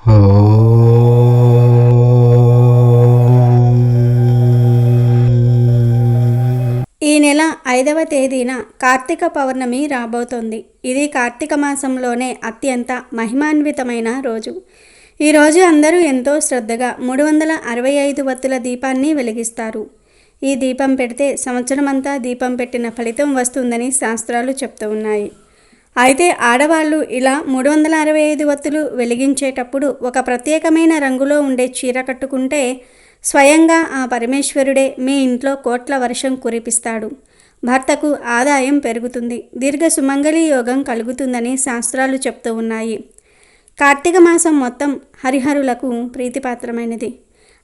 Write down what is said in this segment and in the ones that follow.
ఈ నెల 5వ తేదీన కార్తీక పౌర్ణమి రాబోతోంది. ఇది కార్తీక మాసంలోనే అత్యంత మహిమాన్వితమైన రోజు. ఈ రోజు అందరూ ఎంతో శ్రద్ధగా 365 వత్తుల దీపాన్ని వెలిగిస్తారు. ఈ దీపం పెడితే సంవత్సరమంతా దీపం పెట్టిన ఫలితం వస్తుందని శాస్త్రాలు చెప్తూ ఉన్నాయి. అయితే ఆడవాళ్ళు ఇలా 365 వత్తులు వెలిగించేటప్పుడు ఒక ప్రత్యేకమైన రంగులో ఉండే చీర కట్టుకుంటే స్వయంగా ఆ పరమేశ్వరుడే మీ ఇంట్లో కోట్ల వర్షం కురిపిస్తాడు. భర్తకు ఆదాయం పెరుగుతుంది, దీర్ఘ సుమంగళి యోగం కలుగుతుందని శాస్త్రాలు చెప్తూ ఉన్నాయి. కార్తీక మాసం మొత్తం హరిహరులకు ప్రీతిపాత్రమైనది.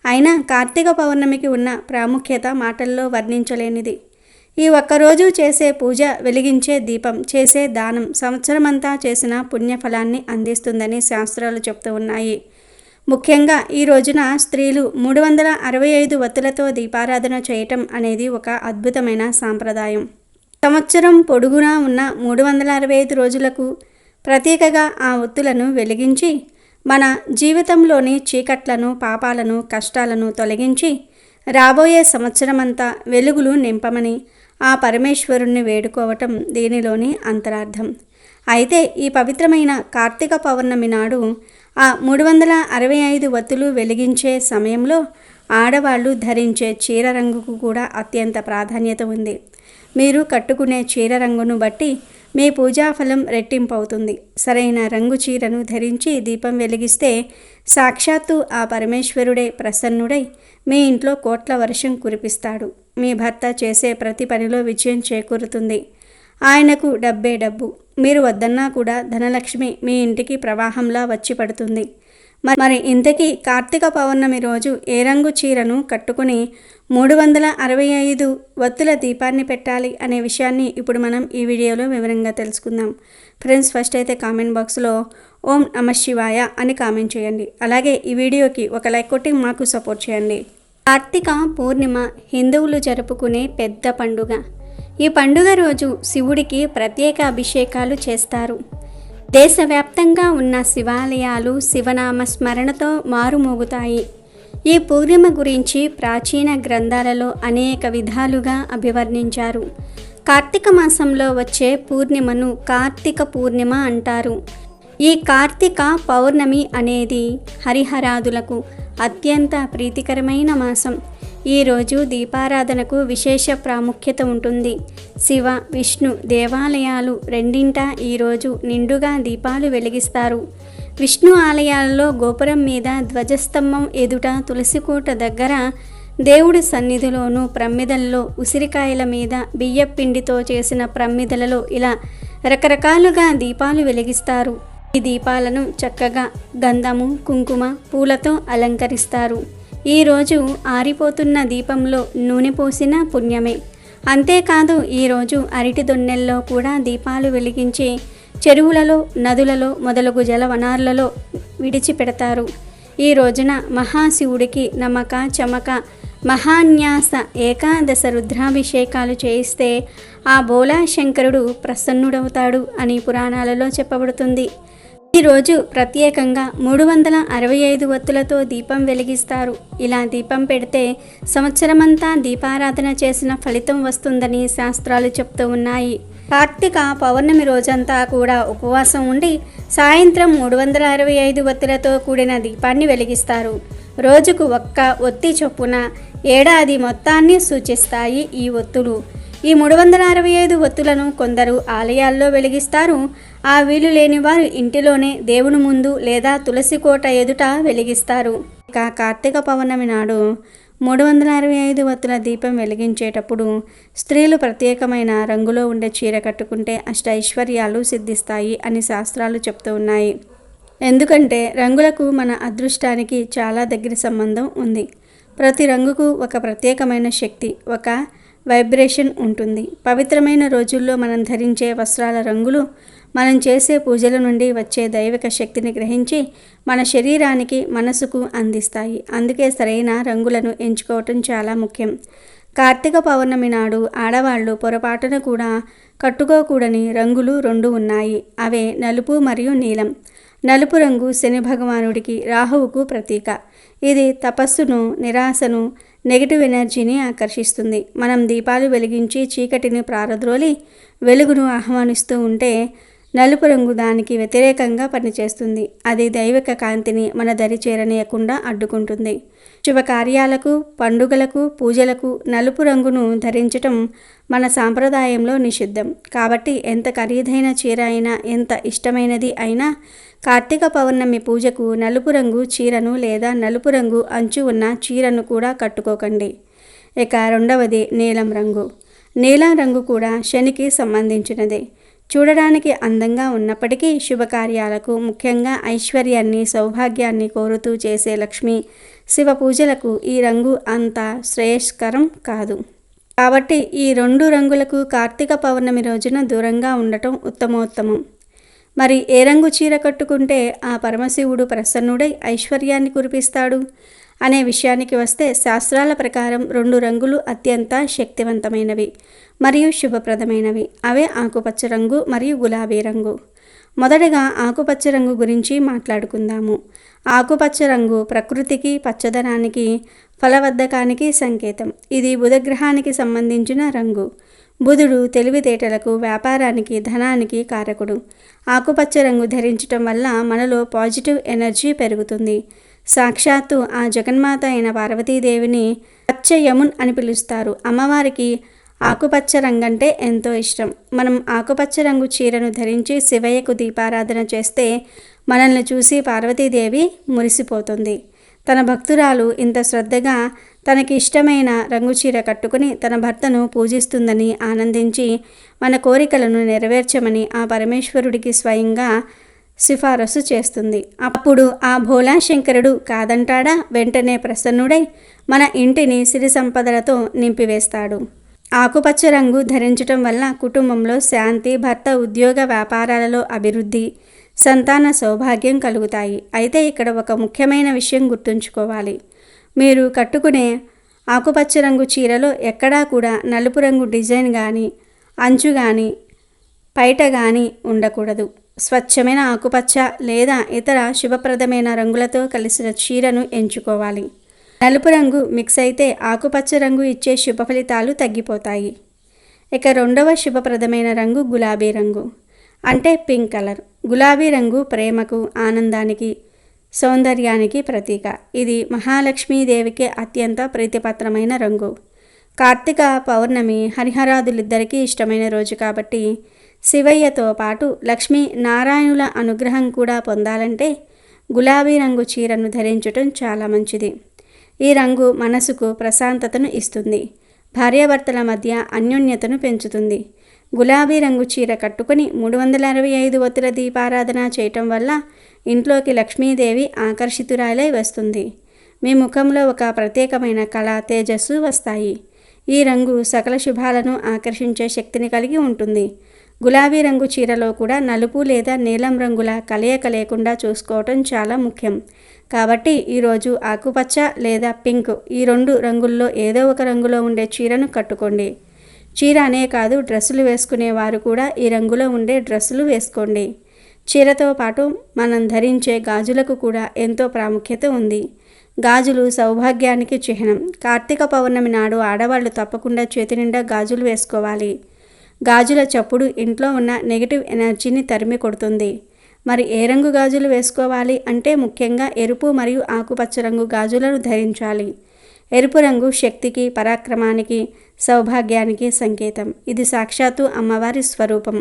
అయినా కార్తీక పౌర్ణమికి ఉన్న ప్రాముఖ్యత మాటల్లో వర్ణించలేనిది. ఈ ఒక్కరోజు చేసే పూజ, వెలిగించే దీపం, చేసే దానం సంవత్సరమంతా చేసిన పుణ్యఫలాన్ని అందిస్తుందని శాస్త్రాలు చెప్తూ ఉన్నాయి. ముఖ్యంగా ఈ రోజున స్త్రీలు 365 వత్తులతో దీపారాధన చేయటం అనేది ఒక అద్భుతమైన సాంప్రదాయం. సంవత్సరం పొడుగునా ఉన్న 365 రోజులకు ప్రత్యేకగా ఆ ఒత్తులను వెలిగించి మన జీవితంలోని చీకట్లను, పాపాలను, కష్టాలను తొలగించి రాబోయే సంవత్సరమంతా వెలుగులు నింపమని ఆ పరమేశ్వరుణ్ణి వేడుకోవటం దీనిలోని అంతరార్థం. అయితే ఈ పవిత్రమైన కార్తీక పౌర్ణమి నాడు ఆ 365 వత్తులు వెలిగించే సమయంలో ఆడవాళ్ళు ధరించే చీర రంగుకు కూడా అత్యంత ప్రాధాన్యత ఉంది. మీరు కట్టుకునే చీర రంగును బట్టి మీ పూజాఫలం రెట్టింపు అవుతుంది. సరైన రంగు చీరను ధరించి దీపం వెలిగిస్తే సాక్షాత్తు ఆ పరమేశ్వరుడే ప్రసన్నుడై మీ ఇంట్లో కోట్ల వర్షం కురిపిస్తాడు. మీ భర్త చేసే ప్రతి పనిలో విజయం చేకూరుతుంది. ఆయనకు డబ్బే డబ్బు. మీరు వద్దన్నా కూడా ధనలక్ష్మి మీ ఇంటికి ప్రవాహంలా వచ్చి పడుతుంది. మరి ఇంతకీ కార్తీక పౌర్ణమి రోజు ఏ రంగు చీరను కట్టుకుని 365 వత్తుల దీపాన్ని పెట్టాలి అనే విషయాన్ని ఇప్పుడు మనం ఈ వీడియోలో వివరంగా తెలుసుకుందాం. ఫ్రెండ్స్, ఫస్ట్ అయితే కామెంట్ బాక్స్లో ఓం నమః శివాయ అని కామెంట్ చేయండి. అలాగే ఈ వీడియోకి ఒక లైక్ కొట్టి మాకు సపోర్ట్ చేయండి. కార్తీక పూర్ణిమ హిందువులు జరుపుకునే పెద్ద పండుగ. ఈ పండుగ రోజు శివుడికి ప్రత్యేక అభిషేకాలు చేస్తారు. దేశవ్యాప్తంగా ఉన్న శివాలయాలు శివనామ స్మరణతో మారుమోగుతాయి. ఈ పూర్ణిమ గురించి ప్రాచీన గ్రంథాలలో అనేక విధాలుగా అభివర్ణించారు. కార్తీక మాసంలో వచ్చే పూర్ణిమను కార్తీక పూర్ణిమ అంటారు. ఈ కార్తీక పౌర్ణమి అనేది హరిహరాదులకు అత్యంత ప్రీతికరమైన మాసం. ఈరోజు దీపారాధనకు విశేష ప్రాముఖ్యత ఉంటుంది. శివ, విష్ణు దేవాలయాలు రెండింటా ఈరోజు నిండుగా దీపాలు వెలిగిస్తారు. విష్ణు ఆలయాలలో గోపురం మీద, ధ్వజస్తంభం ఎదుట, తులసికోట దగ్గర, దేవుడి సన్నిధిలోనూ ప్రమ్మిదల్లో, ఉసిరికాయల మీద, బియ్యపిండితో చేసిన ప్రమ్మిదలలో ఇలా రకరకాలుగా దీపాలు వెలిగిస్తారు. ఈ దీపాలను చక్కగా గంధము, కుంకుమ, పూలతో అలంకరిస్తారు. ఈరోజు ఆరిపోతున్న దీపంలో నూనె పోసిన పుణ్యమే. అంతేకాదు ఈరోజు అరటి దొన్నెల్లో కూడా దీపాలు వెలిగించి చెరువులలో, నదులలో మొదలగు జలవనార్లలో విడిచిపెడతారు. ఈ రోజున మహాశివుడికి నమక, చమక, మహాన్యాస ఏకాదశ రుద్రాభిషేకాలు చేయిస్తే ఆ బోలా శంకరుడు ప్రసన్నుడవుతాడు అని పురాణాలలో చెప్పబడుతుంది. ఈరోజు ప్రత్యేకంగా 365 వత్తులతో దీపం వెలిగిస్తారు. ఇలా దీపం పెడితే సంవత్సరమంతా దీపారాధన చేసిన ఫలితం వస్తుందని శాస్త్రాలు చెప్తూ ఉన్నాయి. కార్తీక పౌర్ణమి రోజంతా కూడా ఉపవాసం ఉండి సాయంత్రం 365 వత్తులతో కూడిన దీపాన్ని వెలిగిస్తారు. రోజుకు ఒక్క ఒత్తి చొప్పున ఏడాది మొత్తాన్ని సూచిస్తాయి ఈ ఒత్తులు. ఈ 365 ఒత్తులను కొందరు ఆలయాల్లో వెలిగిస్తారు. ఆ వీలు లేని వారు ఇంటిలోనే దేవుని ముందు లేదా తులసి కోట ఎదుట వెలిగిస్తారు. ఇక కార్తీక పౌర్ణమి నాడు 365 వత్తుల దీపం వెలిగించేటప్పుడు స్త్రీలు ప్రత్యేకమైన రంగులో ఉండే చీర కట్టుకుంటే అష్టైశ్వర్యాలు సిద్ధిస్తాయి అని శాస్త్రాలు చెప్తూ ఉన్నాయి. ఎందుకంటే రంగులకు మన అదృష్టానికి చాలా దగ్గర సంబంధం ఉంది. ప్రతి రంగుకు ఒక ప్రత్యేకమైన శక్తి, ఒక వైబ్రేషన్ ఉంటుంది. పవిత్రమైన రోజుల్లో మనం ధరించే వస్త్రాల రంగులు మనం చేసే పూజల నుండి వచ్చే దైవిక శక్తిని గ్రహించి మన శరీరానికి, మనసుకు అందిస్తాయి. అందుకే సరైన రంగులను ఎంచుకోవటం చాలా ముఖ్యం. కార్తీక పౌర్ణమి నాడు ఆడవాళ్ళు పొరపాటున కూడా కట్టుకోకూడని రంగులు 2 ఉన్నాయి. అవే నలుపు మరియు నీలం. నలుపు రంగు శని భగవానుడికి, రాహువుకు ప్రతీక. ఇది తపస్సును, నిరాశను, నెగిటివ్ ఎనర్జీని ఆకర్షిస్తుంది. మనం దీపాలు వెలిగించి చీకటిని ప్రారద్రోలి వెలుగును ఆహ్వానిస్తూ ఉంటే నలుపు రంగు దానికి వ్యతిరేకంగా పనిచేస్తుంది. అది దైవిక కాంతిని మన దరి చేరనీయకుండా అడ్డుకుంటుంది. శుభకార్యాలకు, పండుగలకు, పూజలకు నలుపు రంగును ధరించటం మన సాంప్రదాయంలో నిషిద్ధం. కాబట్టి ఎంత ఖరీదైన చీర అయినా, ఎంత ఇష్టమైనది అయినా కార్తీక పౌర్ణమి పూజకు నలుపు రంగు చీరను లేదా నలుపు రంగు అంచు ఉన్న చీరను కూడా కట్టుకోకండి. ఇక రెండవది నీలం రంగు. నీలం రంగు కూడా శనికి సంబంధించినదే. చూడడానికి అందంగా ఉన్నప్పటికీ శుభకార్యాలకు, ముఖ్యంగా ఐశ్వర్యాన్ని, సౌభాగ్యాన్ని కోరుతూ చేసే లక్ష్మి, శివ పూజలకు ఈ రంగు అంత శ్రేయస్కరం కాదు. కాబట్టి ఈ రెండు రంగులకు కార్తీక పౌర్ణమి రోజున దూరంగా ఉండటం ఉత్తమోత్తమం. మరి ఏ రంగు చీర కట్టుకుంటే ఆ పరమశివుడు ప్రసన్నుడై ఐశ్వర్యాన్ని కురిపిస్తాడు అనే విషయానికి వస్తే, శాస్త్రాల ప్రకారం రెండు రంగులు అత్యంత శక్తివంతమైనవి మరియు శుభప్రదమైనవి. అవే ఆకుపచ్చ రంగు మరియు గులాబీ రంగు. మొదటగా ఆకుపచ్చ రంగు గురించి మాట్లాడుకుందాము. ఆకుపచ్చ రంగు ప్రకృతికి, పచ్చదనానికి, ఫలవద్దకానికి సంకేతం. ఇది బుధగ్రహానికి సంబంధించిన రంగు. బుధుడు తెలివితేటలకు, వ్యాపారానికి, ధనానికి కారకుడు. ఆకుపచ్చ రంగు ధరించటం వల్ల మనలో పాజిటివ్ ఎనర్జీ పెరుగుతుంది. సాక్షాత్తు ఆ జగన్మాత అయిన పార్వతీదేవిని పచ్చ యమున్ అని పిలుస్తారు. అమ్మవారికి ఆకుపచ్చ రంగంటే ఎంతో ఇష్టం. మనం ఆకుపచ్చ రంగు చీరను ధరించి శివయ్యకు దీపారాధన చేస్తే మనల్ని చూసి పార్వతీదేవి మురిసిపోతుంది. తన భక్తురాలు ఇంత శ్రద్ధగా తనకి ఇష్టమైన రంగు చీర కట్టుకుని తన భర్తను పూజిస్తుందని ఆనందించి మన కోరికలను నెరవేర్చమని ఆ పరమేశ్వరుడికి స్వయంగా సిఫారసు చేస్తుంది. అప్పుడు ఆ భోలా శంకరుడు కాదంటాడా? వెంటనే ప్రసన్నుడై మన ఇంటిని సిరి సంపదలతో నింపివేస్తాడు. ఆకుపచ్చ రంగు ధరించటం వల్ల కుటుంబంలో శాంతి, భర్త ఉద్యోగ వ్యాపారాలలో అభివృద్ధి, సంతాన సౌభాగ్యం కలుగుతాయి. అయితే ఇక్కడ ఒక ముఖ్యమైన విషయం గుర్తుంచుకోవాలి. మీరు కట్టుకునే ఆకుపచ్చ రంగు చీరలో ఎక్కడా కూడా నలుపు రంగు డిజైన్ కానీ, అంచు కానీ, పైట కానీ ఉండకూడదు. స్వచ్ఛమైన ఆకుపచ్చ లేదా ఇతర శుభప్రదమైన రంగులతో కలిసిన చీరను ఎంచుకోవాలి. నలుపు రంగు మిక్స్ అయితే ఆకుపచ్చ రంగు ఇచ్చే శుభ ఫలితాలు తగ్గిపోతాయి. ఇక రెండవ శుభప్రదమైన రంగు గులాబీ రంగు, అంటే పింక్ కలర్. గులాబీ రంగు ప్రేమకు, ఆనందానికి, సౌందర్యానికి ప్రతీక. ఇది మహాలక్ష్మీదేవికి అత్యంత ప్రీతిపాత్రమైన రంగు. కార్తీక పౌర్ణమి హరిహరాదులిద్దరికీ ఇష్టమైన రోజు కాబట్టి శివయ్యతో పాటు లక్ష్మీ నారాయణుల అనుగ్రహం కూడా పొందాలంటే గులాబీ రంగు చీరను ధరించటం చాలా మంచిది. ఈ రంగు మనసుకు ప్రశాంతతను ఇస్తుంది, భార్యాభర్తల మధ్య అన్యోన్యతను పెంచుతుంది. గులాబీ రంగు చీర కట్టుకుని 365 ఒత్తుల దీపారాధన చేయటం వల్ల ఇంట్లోకి లక్ష్మీదేవి ఆకర్షితురాలై వస్తుంది. మీ ముఖంలో ఒక ప్రత్యేకమైన కళ, తేజస్సు వస్తాయి. ఈ రంగు సకల శుభాలను ఆకర్షించే శక్తిని కలిగి ఉంటుంది. గులాబీ రంగు చీరలో కూడా నలుపు లేదా నీలం రంగుల కలయిక లేకుండా చూసుకోవటం చాలా ముఖ్యం. కాబట్టి ఈరోజు ఆకుపచ్చ లేదా పింక్, ఈ రెండు రంగుల్లో ఏదో ఒక రంగులో ఉండే చీరను కట్టుకోండి. చీర అనే కాదు, డ్రెస్సులు వేసుకునేవారు కూడా ఈ రంగులో ఉండే డ్రెస్సులు వేసుకోండి. చీరతో పాటు మనం ధరించే గాజులకు కూడా ఎంతో ప్రాముఖ్యత ఉంది. గాజులు సౌభాగ్యానికి చిహ్నం. కార్తీక పౌర్ణమి నాడు ఆడవాళ్లు తప్పకుండా చేతి నిండా గాజులు వేసుకోవాలి. గాజుల చప్పుడు ఇంట్లో ఉన్న నెగిటివ్ ఎనర్జీని తరిమి కొడుతుంది. మరి ఏ రంగు గాజులు వేసుకోవాలి అంటే ముఖ్యంగా ఎరుపు మరియు ఆకుపచ్చ రంగు గాజులను ధరించాలి. ఎరుపు రంగు శక్తికి, పరాక్రమానికి, సౌభాగ్యానికి సంకేతం. ఇది సాక్షాత్తు అమ్మవారి స్వరూపం.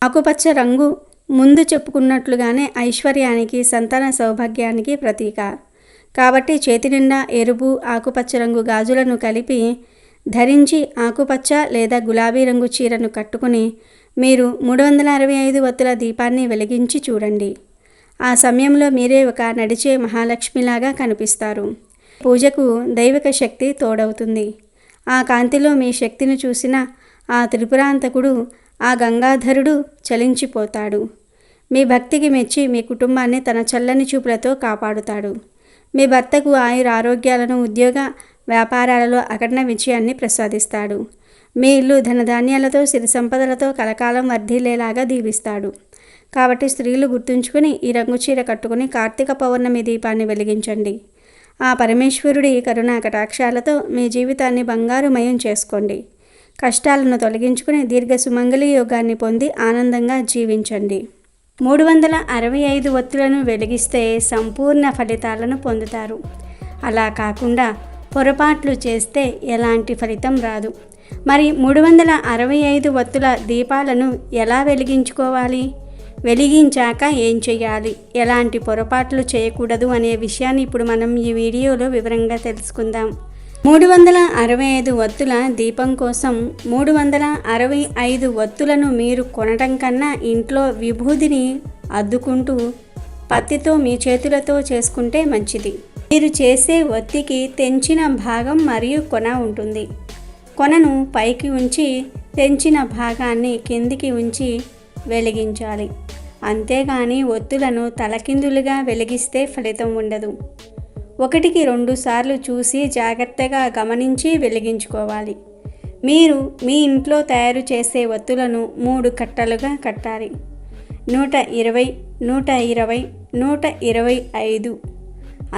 ఆకుపచ్చ రంగు ముందు చెప్పుకున్నట్లుగానే ఐశ్వర్యానికి, సంతాన సౌభాగ్యానికి ప్రతీక. కాబట్టి చేతి నిండా ఎరుపు, ఆకుపచ్చ రంగు గాజులను కలిపి ధరించి ఆకుపచ్చ లేదా గులాబీ రంగు చీరను కట్టుకుని మీరు 365 ఒత్తుల దీపాన్ని వెలిగించి చూడండి. ఆ సమయంలో మీరే ఒక నడిచే మహాలక్ష్మిలాగా కనిపిస్తారు. పూజకు దైవిక శక్తి తోడవుతుంది. ఆ కాంతిలో మీ శక్తిని చూసిన ఆ త్రిపురాంతకుడు, ఆ గంగాధరుడు చలించిపోతాడు. మీ భక్తికి మెచ్చి మీ కుటుంబాన్ని తన చల్లని చూపులతో కాపాడుతాడు. మీ భర్తకు ఆరోగ్యాలను, ఉద్యోగ వ్యాపారాలలో అఖండ విజయాన్ని ప్రసాదిస్తాడు. మీ ఇల్లు ధనధాన్యాలతో, సిరి సంపదలతో కలకాలం వర్ధిల్లేలాగా దీవిస్తాడు. కాబట్టి స్త్రీలు గుర్తుంచుకుని ఈ రంగు చీర కట్టుకుని కార్తీక పౌర్ణమి దీపాన్ని వెలిగించండి. ఆ పరమేశ్వరుడి కరుణా కటాక్షాలతో మీ జీవితాన్ని బంగారుమయం చేసుకోండి. కష్టాలను తొలగించుకుని దీర్ఘ సుమంగళి యోగాన్ని పొంది ఆనందంగా జీవించండి. 365 ఒత్తులను వెలిగిస్తే సంపూర్ణ ఫలితాలను పొందుతారు. అలా కాకుండా పొరపాట్లు చేస్తే ఎలాంటి ఫలితం రాదు. మరి 365 ఒత్తుల దీపాలను ఎలా వెలిగించుకోవాలి? వెలిగించాక ఏం చేయాలి? ఎలాంటి పొరపాట్లు చేయకూడదు అనే విషయాన్ని ఇప్పుడు మనం ఈ వీడియోలో వివరంగా తెలుసుకుందాం. 365 ఒత్తుల దీపం కోసం 365 ఒత్తులను మీరు కొనటం కన్నా ఇంట్లో విభూదిని అద్దుకుంటూ పత్తితో మీ చేతులతో చేసుకుంటే మంచిది. మీరు చేసే ఒత్తికి తెంచిన భాగం మరియు కొన ఉంటుంది. కొనను పైకి ఉంచి తెంచిన భాగాన్ని కిందికి ఉంచి వెలిగించాలి. అంతేగాని ఒత్తులను తలకిందులుగా వెలిగిస్తే ఫలితం ఉండదు. 1-2 సార్లు చూసి జాగ్రత్తగా గమనించి వెలిగించుకోవాలి. మీరు మీ ఇంట్లో తయారు చేసే ఒత్తులను 3 కట్టలుగా కట్టాలి. 120, 120, 125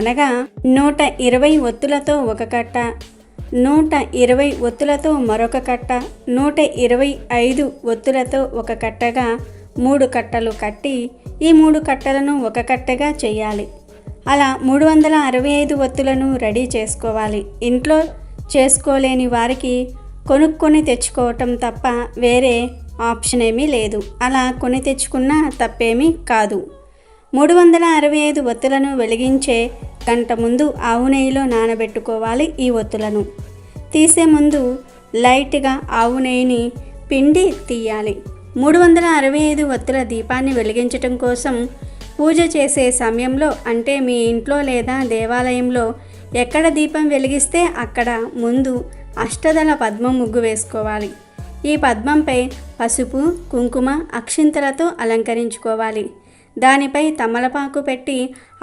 అనగా 120 ఒత్తులతో ఒక కట్ట, 120 ఒత్తులతో మరొక కట్ట, 125 ఒత్తులతో ఒక కట్టగా 3 కట్టలు కట్టి ఈ 3 కట్టలను ఒక కట్టగా చేయాలి. అలా 365 ఒత్తులను రెడీ చేసుకోవాలి. ఇంట్లో చేసుకోలేని వారికి కొనుక్కొని తెచ్చుకోవటం తప్ప వేరే ఆప్షన్ ఏమీ లేదు. అలా కొని తెచ్చుకున్నా తప్పేమీ కాదు. 365 ఒత్తులను వెలిగించే గంట ముందు ఆవు నెయ్యిలో నానబెట్టుకోవాలి. ఈ ఒత్తులను తీసే ముందు లైట్గా ఆవు నెయ్యిని పిండి తీయాలి. 365 ఒత్తుల దీపాన్ని వెలిగించటం కోసం పూజ చేసే సమయంలో, అంటే మీ ఇంట్లో లేదా దేవాలయంలో ఎక్కడ దీపం వెలిగిస్తే అక్కడ ముందు అష్టదళ పద్మం ముగ్గు వేసుకోవాలి. ఈ పద్మంపై పసుపు, కుంకుమ, అక్షింతలతో అలంకరించుకోవాలి. దానిపై తమలపాకు పెట్టి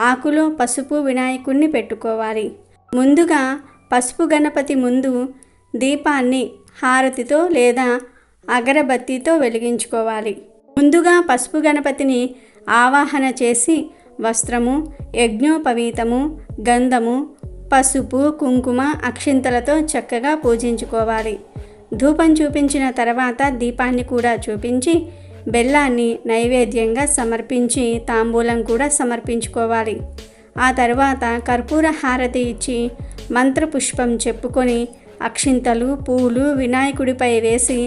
ఆకులో పసుపు వినాయకుడిని పెట్టుకోవాలి. ముందుగా పసుపు గణపతి ముందు దీపాన్ని హారతితో లేదా అగరబత్తితో వెలిగించుకోవాలి. ముందుగా పసుపు గణపతిని ఆవాహన చేసి వస్త్రము, యజ్ఞోపవీతము, గంధము, పసుపు, కుంకుమ, అక్షింతలతో చక్కగా పూజించుకోవాలి. ధూపం చూపించిన తర్వాత దీపాన్ని కూడా చూపించి బెల్లాన్ని నైవేద్యంగా సమర్పించి తాంబూలం కూడా సమర్పించుకోవాలి. ఆ తర్వాత కర్పూర హారతి ఇచ్చి మంత్రపుష్పం చెప్పుకొని అక్షింతలు, పూలు వినాయకుడిపై వేసి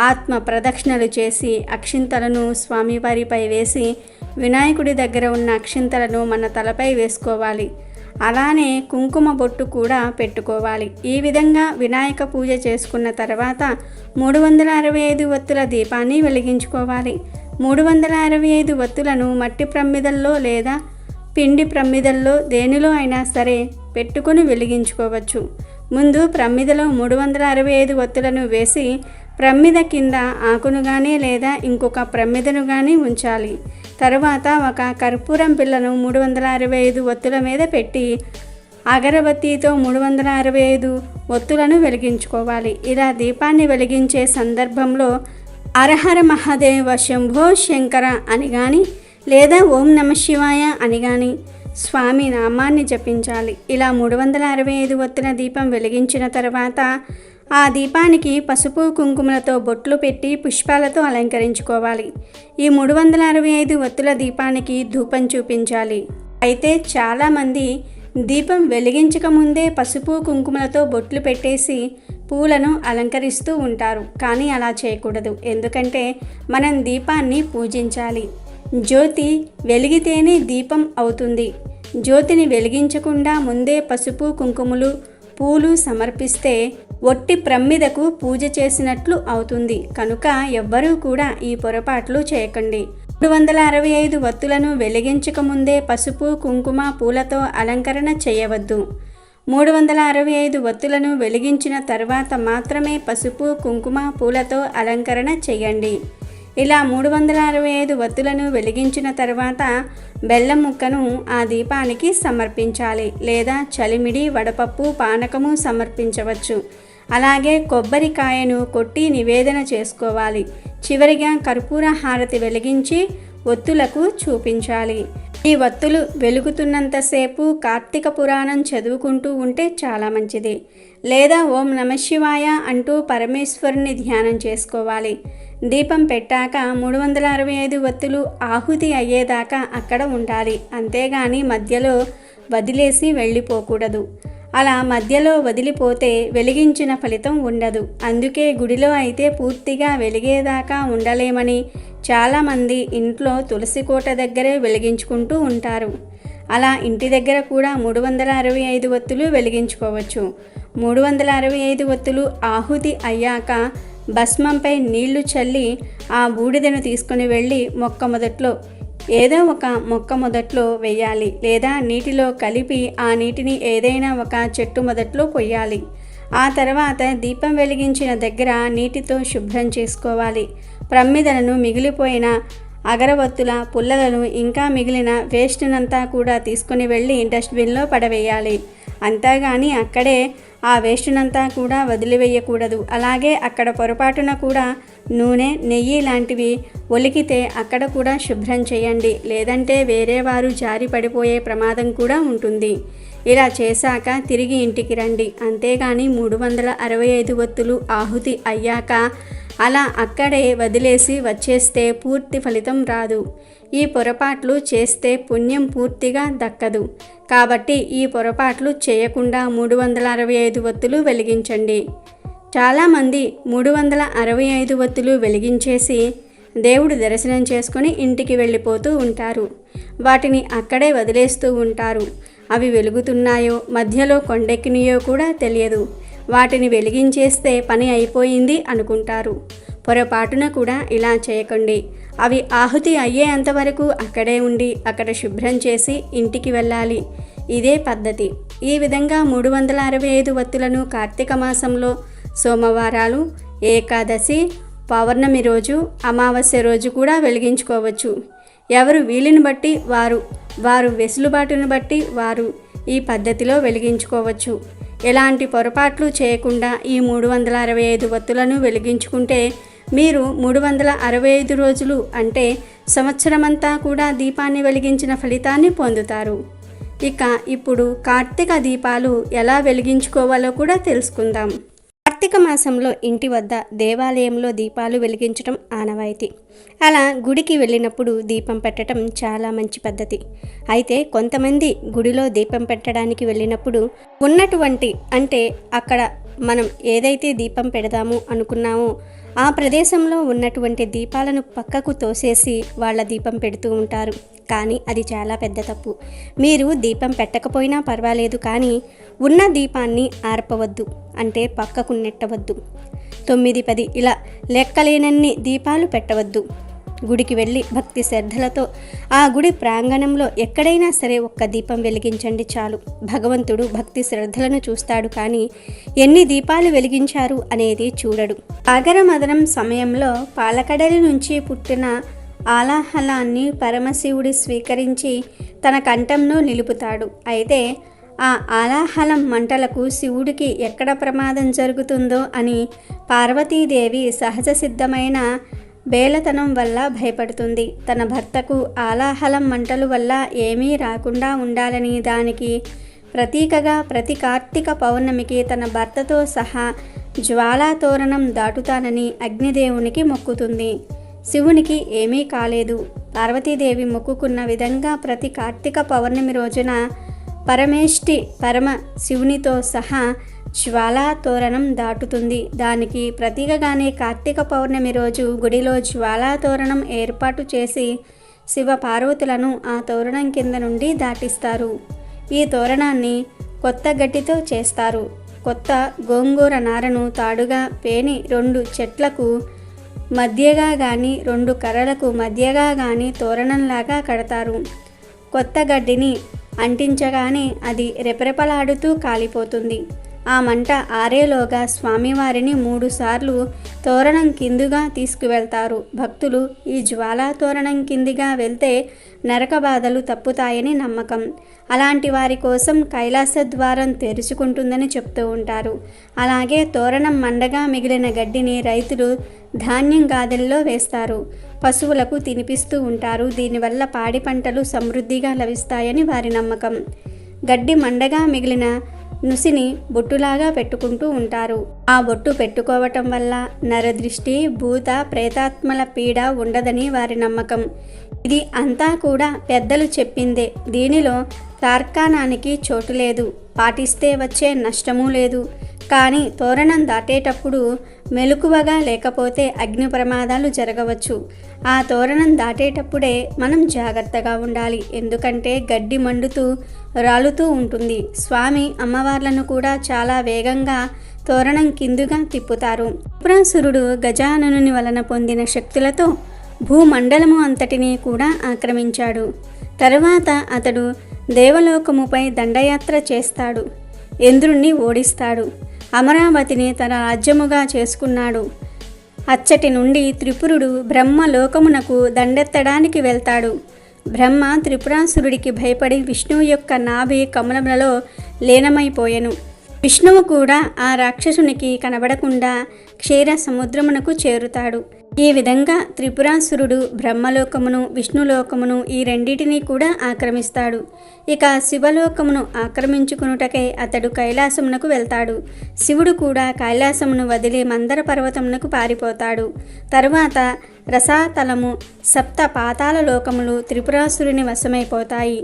ఆత్మ ప్రదక్షిణలు చేసి అక్షింతలను స్వామివారిపై వేసి వినాయకుడి దగ్గర ఉన్న అక్షింతలను మన తలపై వేసుకోవాలి. అలానే కుంకుమ బొట్టు కూడా పెట్టుకోవాలి. ఈ విధంగా వినాయక పూజ చేసుకున్న తర్వాత 365 ఒత్తుల దీపాన్ని వెలిగించుకోవాలి. 365 ఒత్తులను మట్టి ప్రమిదల్లో లేదా పిండి ప్రమిదల్లో దేనిలో అయినా సరే పెట్టుకొని వెలిగించుకోవచ్చు. ముందు ప్రమిదలో 365 ఒత్తులను వేసి ప్రమిద కింద ఆకును కానీ లేదా ఇంకొక ప్రమిదను కానీ ఉంచాలి. తరువాత ఒక కర్పూరం పిల్లను 365 ఒత్తుల మీద పెట్టి అగరబత్తితో 365 ఒత్తులను వెలిగించుకోవాలి. ఇలా దీపాన్ని వెలిగించే సందర్భంలో హరహర మహాదేవ శంభో శంకర అని కానీ లేదా ఓం నమః శివాయ అని కానీ స్వామి నామాన్ని జపించాలి. ఇలా 365 ఒత్తుల దీపం వెలిగించిన తర్వాత ఆ దీపానికి పసుపు కుంకుమలతో బొట్లు పెట్టి పుష్పాలతో అలంకరించుకోవాలి. ఈ 365 ఒత్తుల దీపానికి ధూపం చూపించాలి. అయితే చాలామంది దీపం వెలిగించక ముందే పసుపు కుంకుమలతో బొట్లు పెట్టేసి పూలను అలంకరిస్తూ ఉంటారు. కానీ అలా చేయకూడదు. ఎందుకంటే మనం దీపాన్ని పూజించాలి. జ్యోతి వెలిగితేనే దీపం అవుతుంది. జ్యోతిని వెలిగించకుండా ముందే పసుపు కుంకుమలు పూలు సమర్పిస్తే ఒట్టి ప్రమ్మిదకు పూజ చేసినట్లు అవుతుంది. కనుక ఎవ్వరూ కూడా ఈ పొరపాట్లు చేయకండి. 365 ఒత్తులను వెలిగించక ముందే పసుపు కుంకుమ పూలతో అలంకరణ చేయవద్దు. 365 ఒత్తులను వెలిగించిన తర్వాత మాత్రమే పసుపు కుంకుమ పూలతో అలంకరణ చేయండి. ఇలా 365 ఒత్తులను వెలిగించిన తర్వాత బెల్లం ముక్కను ఆ దీపానికి సమర్పించాలి. లేదా చలిమిడి, వడపప్పు, పానకము సమర్పించవచ్చు. అలాగే కొబ్బరికాయను కొట్టి నివేదన చేసుకోవాలి. చివరిగా కర్పూర హారతి వెలిగించి ఒత్తులకు చూపించాలి. ఈ ఒత్తులు వెలుగుతున్నంతసేపు కార్తీక పురాణం చదువుకుంటూ ఉంటే చాలా మంచిది. లేదా ఓం నమఃశివాయ అంటూ పరమేశ్వరుని ధ్యానం చేసుకోవాలి. దీపం పెట్టాక 365 ఒత్తులు ఆహుతి అయ్యేదాకా అక్కడ ఉండాలి. అంతేగాని మధ్యలో వదిలేసి వెళ్ళిపోకూడదు. అలా మధ్యలో వదిలిపోతే వెలిగించిన ఫలితం ఉండదు. అందుకే గుడిలో అయితే పూర్తిగా వెలిగేదాకా ఉండలేమని చాలామంది ఇంట్లో తులసి కోట దగ్గరే వెలిగించుకుంటూ ఉంటారు. అలా ఇంటి దగ్గర కూడా 365 ఒత్తులు వెలిగించుకోవచ్చు. 365 ఒత్తులు ఆహుతి అయ్యాక భస్మంపై నీళ్లు చల్లి ఆ బూడిదను తీసుకుని వెళ్ళి ఏదో ఒక మొక్క మొదట్లో వేయాలి. లేదా నీటిలో కలిపి ఆ నీటిని ఏదైనా ఒక చెట్టు మొదట్లో పొయ్యాలి. ఆ తర్వాత దీపం వెలిగించిన దగ్గర నీటితో శుభ్రం చేసుకోవాలి. ప్రమ్మిదలను, మిగిలిపోయిన అగరవత్తుల పుల్లలను, ఇంకా మిగిలిన వేస్ట్నంతా కూడా తీసుకుని వెళ్ళి డస్ట్బిన్లో పడవేయాలి. అంతేగాని అక్కడే ఆ వేస్ట్నంతా కూడా వదిలివేయకూడదు. అలాగే అక్కడ పొరపాటున కూడా నూనె, నెయ్యి లాంటివి ఒలికితే అక్కడ కూడా శుభ్రం చేయండి. లేదంటే వేరే వారు జారి పడిపోయే ప్రమాదం కూడా ఉంటుంది. ఇలా చేశాక తిరిగి ఇంటికి రండి. అంతేగాని 365 ఒత్తులు ఆహుతి అయ్యాక అలా అక్కడే వదిలేసి వచ్చేస్తే పూర్తి ఫలితం రాదు. ఈ పొరపాట్లు చేస్తే పుణ్యం పూర్తిగా దక్కదు. కాబట్టి ఈ పొరపాట్లు చేయకుండా 365 ఒత్తులు వెలిగించండి. చాలామంది 365 ఒత్తులు వెలిగించేసి దేవుడు దర్శనం చేసుకొని ఇంటికి వెళ్ళిపోతూ ఉంటారు. వాటిని అక్కడే వదిలేస్తూ ఉంటారు. అవి వెలుగుతున్నాయో మధ్యలో కొండెక్కినాయో కూడా తెలియదు. వాటిని వెలిగించేస్తే పని అయిపోయింది అనుకుంటారు. పొరపాటున కూడా ఇలా చేయకండి. అవి ఆహుతి అయ్యేంతవరకు అక్కడే ఉండి అక్కడ శుభ్రం చేసి ఇంటికి వెళ్ళాలి. ఇదే పద్ధతి. ఈ విధంగా 365 ఒత్తులను కార్తీక మాసంలో సోమవారాలు, ఏకాదశి, పౌర్ణమి రోజు, అమావాస్య రోజు కూడా వెలిగించుకోవచ్చు. ఎవరు వీలుని బట్టి వారు వెసులుబాటును బట్టి వారు ఈ పద్ధతిలో వెలిగించుకోవచ్చు. ఎలాంటి పొరపాట్లు చేయకుండా ఈ 365 ఒత్తులను వెలిగించుకుంటే మీరు 365 రోజులు అంటే సంవత్సరమంతా కూడా దీపాన్ని వెలిగించిన ఫలితాన్ని పొందుతారు. ఇప్పుడు కార్తీక దీపాలు ఎలా వెలిగించుకోవాలో కూడా తెలుసుకుందాం. కార్తీక మాసంలో ఇంటి వద్ద దేవాలయంలో దీపాలు వెలిగించడం ఆనవాయితీ. అలా గుడికి వెళ్ళినప్పుడు దీపం పెట్టడం చాలా మంచి పద్ధతి. అయితే కొంతమంది గుడిలో దీపం పెట్టడానికి వెళ్ళినప్పుడు అక్కడ మనం ఏదైతే దీపం పెడదాము అనుకున్నామో ఆ ప్రదేశంలో ఉన్నటువంటి దీపాలను పక్కకు తోసేసి వాళ్ళ దీపం పెడుతూ ఉంటారు. కానీ అది చాలా పెద్ద తప్పు. మీరు దీపం పెట్టకపోయినా పర్వాలేదు, కానీ ఉన్న దీపాన్ని ఆర్పవద్దు, అంటే పక్కకు నెట్టవద్దు. 9, 10 ఇలా లెక్కలేనన్ని దీపాలు పెట్టవద్దు. గుడికి వెళ్ళి భక్తి శ్రద్ధలతో ఆ గుడి ప్రాంగణంలో ఎక్కడైనా సరే ఒక్క దీపం వెలిగించండి చాలు. భగవంతుడు భక్తి శ్రద్ధలను చూస్తాడు, కానీ ఎన్ని దీపాలు వెలిగించారు అనేది చూడడు. సాగర మదనం సమయంలో పాలకడలి నుంచి పుట్టిన ఆలాహలాన్ని పరమశివుడు స్వీకరించి తన కంఠంలో నిలుపుతాడు. అయితే ఆ ఆలాహలం మంటలకు శివుడికి ఎక్కడ ప్రమాదం జరుగుతుందో అని పార్వతీదేవి సహజ సిద్ధమైన బేలతనం వల్ల భయపడుతుంది. తన భర్తకు ఆలాహలం మంటలు వల్ల ఏమీ రాకుండా ఉండాలని దానికి ప్రతీకగా ప్రతి కార్తీక పౌర్ణమికి తన భర్తతో సహా జ్వాలాతోరణం దాటుతానని అగ్నిదేవునికి మొక్కుతుంది. శివునికి ఏమీ కాలేదు. పార్వతీదేవి మొక్కుకున్న విధంగా ప్రతి కార్తీక పౌర్ణమి రోజున పరమ శివునితో సహా జ్వాలాతోరణం దాటుతుంది. దానికి ప్రతీకగానే కార్తీక పౌర్ణమి రోజు గుడిలో జ్వాలాతోరణం ఏర్పాటు చేసి శివ పార్వతులను ఆ తోరణం కింద నుండి దాటిస్తారు. ఈ తోరణాన్ని కొత్త గడ్డితో చేస్తారు. కొత్త గోంగూర నారను తాడుగా పేని 2 చెట్లకు మధ్యగా కానీ 2 కర్రలకు మధ్యగా కానీ తోరణంలాగా కడతారు. కొత్త గడ్డిని అంటించగానే అది రెపరెపలాడుతూ కాలిపోతుంది. ఆ మంట ఆరేలోగా స్వామివారిని 3 సార్లు తోరణం కిందుగా తీసుకువెళ్తారు. భక్తులు ఈ జ్వాలా తోరణం కిందిగా వెళ్తే నరక బాధలు తప్పుతాయని నమ్మకం. అలాంటి వారి కోసం కైలాస ద్వారం తెరుచుకుంటుందని చెప్తూ ఉంటారు. అలాగే తోరణం మండగా మిగిలిన గడ్డిని రైతులు ధాన్యం గాదెల్లో వేస్తారు. పశువులకు తినిపిస్తూ ఉంటారు. దీనివల్ల పాడి పంటలు సమృద్ధిగా లభిస్తాయని వారి నమ్మకం. గడ్డి మండగా మిగిలిన నుసిని బొట్టులాగా పెట్టుకుంటూ ఉంటారు. ఆ బొట్టు పెట్టుకోవటం వల్ల నరదృష్టి, భూత ప్రేతాత్మల పీడ ఉండదని వారి నమ్మకం. ఇది అంతా కూడా పెద్దలు చెప్పిందే. దీనిలో తార్కాణానికి చోటు లేదు. పాటిస్తే వచ్చే నష్టమూ లేదు. కానీ తోరణం దాటేటప్పుడు మెలకువగా లేకపోతే అగ్ని ప్రమాదాలు జరగవచ్చు. ఆ తోరణం దాటేటప్పుడే మనం జాగ్రత్తగా ఉండాలి. ఎందుకంటే గడ్డి మండుతూ రాలుతూ ఉంటుంది. స్వామి అమ్మవార్లను కూడా చాలా వేగంగా తోరణం కిందుగా తిప్పుతారు. త్రిపురాసురుడు గజాననుని వలన పొందిన శక్తులతో భూమండలము అంతటినీ కూడా ఆక్రమించాడు. తరువాత అతడు దేవలోకముపై దండయాత్ర చేస్తాడు. ఇంద్రుణ్ణి ఓడిస్తాడు. అమరావతిని తన రాజ్యముగా చేసుకున్నాడు. అచ్చటి నుండి త్రిపురుడు బ్రహ్మలోకమునకు దండెత్తడానికి వెళ్తాడు. బ్రహ్మ త్రిపురాసురుడికి భయపడి విష్ణువు యొక్క నాభి కమలములలో లీనమైపోయెను. విష్ణువు కూడా ఆ రాక్షసునికి కనబడకుండా క్షీర సముద్రమునకు చేరుతాడు. ఈ విధంగా త్రిపురాసురుడు బ్రహ్మలోకమును, విష్ణులోకమును ఈ రెండిటినీ కూడా ఆక్రమిస్తాడు. ఇక శివలోకమును ఆక్రమించుకునుటకై అతడు కైలాసమునకు వెళ్తాడు. శివుడు కూడా కైలాసమును వదిలి మందర పర్వతమునకు పారిపోతాడు. తరువాత రసాతలము, సప్త పాతాళ లోకములు త్రిపురాసురుని వశమైపోతాయి.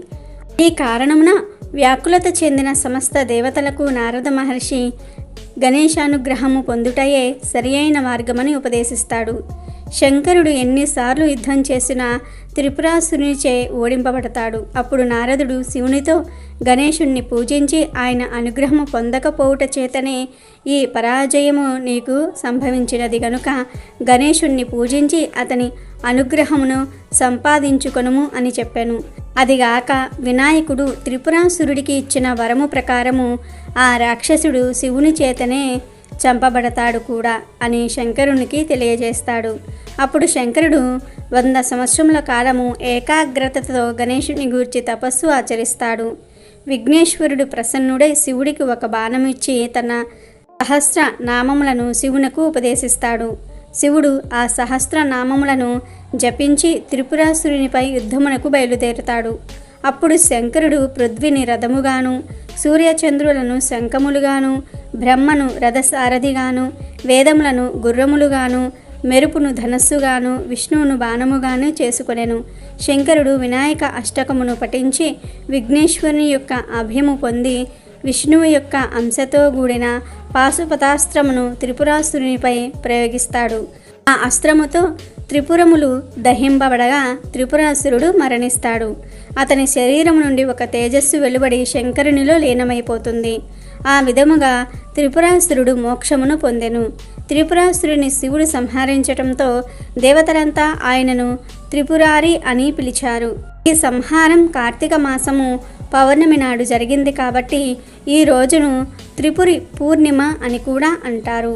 ఈ కారణమున వ్యాకులత చెందిన సమస్త దేవతలకు నారద మహర్షి గణేశానుగ్రహము పొందుటయే సరి అయిన మార్గమని ఉపదేశిస్తాడు. శంకరుడు ఎన్నిసార్లు యుద్ధం చేసినా త్రిపురాసురునిచే ఓడింపబడతాడు. అప్పుడు నారదుడు శివునితో గణేశుణ్ణి పూజించి ఆయన అనుగ్రహము పొందకపోవుట చేతనే ఈ పరాజయము నీకు సంభవించినది గనుక గణేశుణ్ణి పూజించి అతని అనుగ్రహమును సంపాదించుకొనుము అని చెప్పాను. అదిగాక వినాయకుడు త్రిపురాసురుడికి ఇచ్చిన వరము ప్రకారము ఆ రాక్షసుడు శివుని చేతనే చంపబడతాడు కూడా అని శంకరునికి తెలియజేస్తాడు. అప్పుడు శంకరుడు 100 సంవత్సరముల కాలము ఏకాగ్రతతో గణేశుని గూర్చి తపస్సు ఆచరిస్తాడు. విఘ్నేశ్వరుడు ప్రసన్నుడై శివుడికి ఒక బాణం ఇచ్చి తన సహస్ర నామములను శివునకు ఉపదేశిస్తాడు. శివుడు ఆ సహస్ర నామములను జపించి త్రిపురాసురునిపై యుద్ధమునకు బయలుదేరుతాడు. అప్పుడు శంకరుడు పృథ్విని రథముగాను, సూర్యచంద్రులను శంఖములుగాను, బ్రహ్మను రథసారథిగాను, వేదములను గుర్రములుగాను, మెరుపును ధనస్సుగాను, విష్ణువును బాణముగాను చేసుకొనెను. శంకరుడు వినాయక అష్టకమును పఠించి విఘ్నేశ్వరుని యొక్క అభయము పొంది విష్ణువు యొక్క అంశతో కూడిన పాశుపతాస్త్రమును త్రిపురాసురునిపై ప్రయోగిస్తాడు. ఆ అస్త్రముతో త్రిపురములు దహింపబడగా త్రిపురాసురుడు మరణిస్తాడు. అతని శరీరం నుండి ఒక తేజస్సు వెలువడి శంకరునిలో లీనమైపోతుంది. ఆ విధముగా త్రిపురాసురుడు మోక్షమును పొందెను. త్రిపురాసురుని శివుడు సంహరించటంతో దేవతలంతా ఆయనను త్రిపురారి అని పిలిచారు. ఈ సంహారం కార్తీక మాసము పౌర్ణమి నాడు జరిగింది కాబట్టి ఈ రోజును త్రిపురి పూర్ణిమ అని కూడా అంటారు.